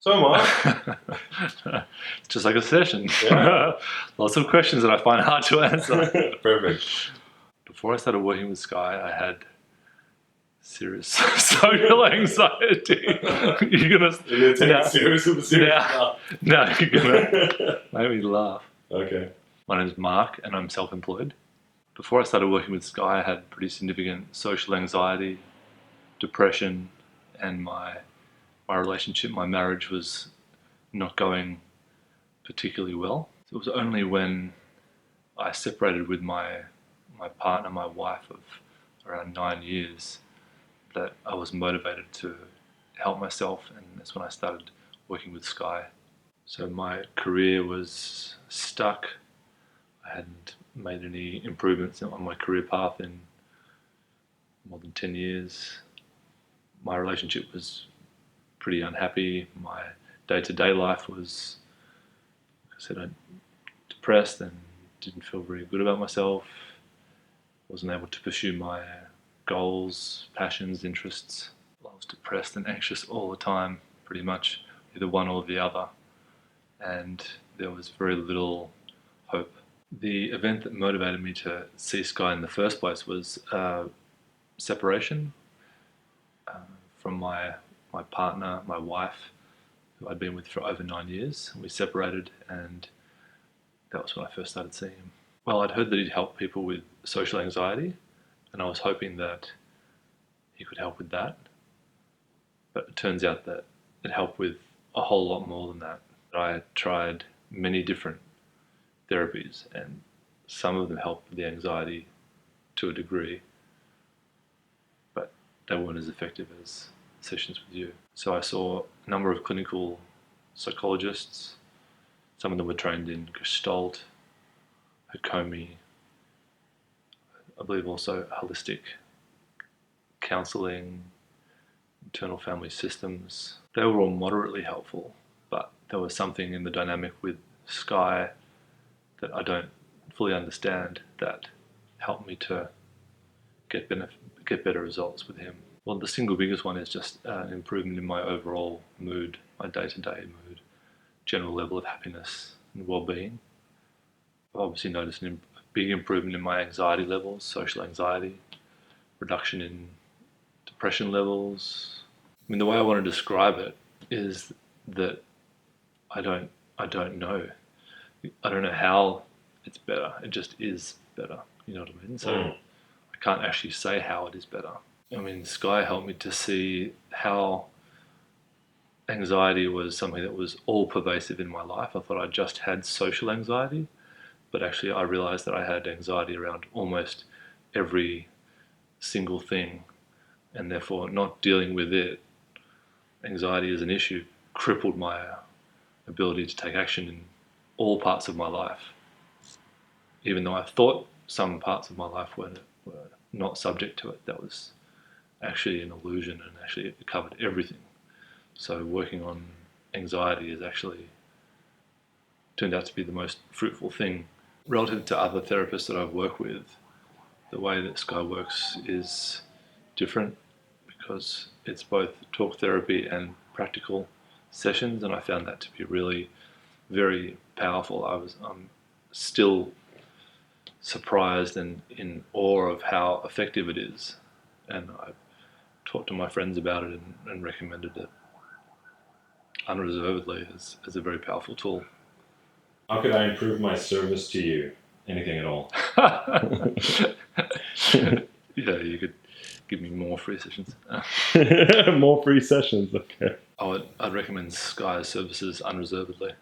So am I. It's just like a session. Yeah. Lots of questions that I find hard to answer. Perfect. Before I started working with Sky, I had serious social anxiety. You're gonna take it serious with the serious now, no, you're gonna make me laugh. Okay. My name is Mark, and I'm self-employed. Before I started working with Sky, I had pretty significant social anxiety, depression, and my relationship, my marriage was not going particularly well. So it was only when I separated with my partner, my wife of around 9 years, that I was motivated to help myself, and that's when I started working with Sky. So my career was stuck. I hadn't made any improvements on my career path in more than 10 years. My relationship was pretty unhappy. My day-to-day life was, like I said, depressed and didn't feel very good about myself. Wasn't able to pursue my goals, passions, interests. I was depressed and anxious all the time, pretty much either one or the other, and there was very little hope. The event that motivated me to see Sky in the first place was separation from my partner, my wife, who I'd been with for over 9 years. We separated, and that was when I first started seeing him. Well, I'd heard that he'd help people with social anxiety, and I was hoping that he could help with that. But it turns out that it helped with a whole lot more than that. I had tried many different therapies, and some of them helped with the anxiety to a degree, but they weren't as effective as sessions with you. So I saw a number of clinical psychologists. Some of them were trained in Gestalt, Hakomi, I believe also holistic counselling, internal family systems. They were all moderately helpful, but there was something in the dynamic with Sky that I don't fully understand that helped me to get better results with him. Well, the single biggest one is just an improvement in my overall mood, my day-to-day mood, general level of happiness and well-being. I've obviously noticed a big improvement in my anxiety levels, social anxiety, reduction in depression levels. I mean, the way I want to describe it is that I don't know. I don't know how it's better. It just is better. You know what I mean? So I can't actually say how it is better. I mean, Sky helped me to see how anxiety was something that was all pervasive in my life. I thought I just had social anxiety, but actually I realized that I had anxiety around almost every single thing, and therefore not dealing with it, anxiety as an issue, crippled my ability to take action in all parts of my life. Even though I thought some parts of my life were not subject to it, that was actually an illusion, and actually it covered everything. So working on anxiety has actually turned out to be the most fruitful thing. Relative to other therapists that I've worked with, the way that Sky works is different because it's both talk therapy and practical sessions, and I found that to be really very powerful. I'm still surprised and in awe of how effective it is, and I talked to my friends about it and recommended it unreservedly as a very powerful tool. How could I improve my service to you? Anything at all? Yeah, you could give me more free sessions. More free sessions, okay. I'd recommend Sky's services unreservedly.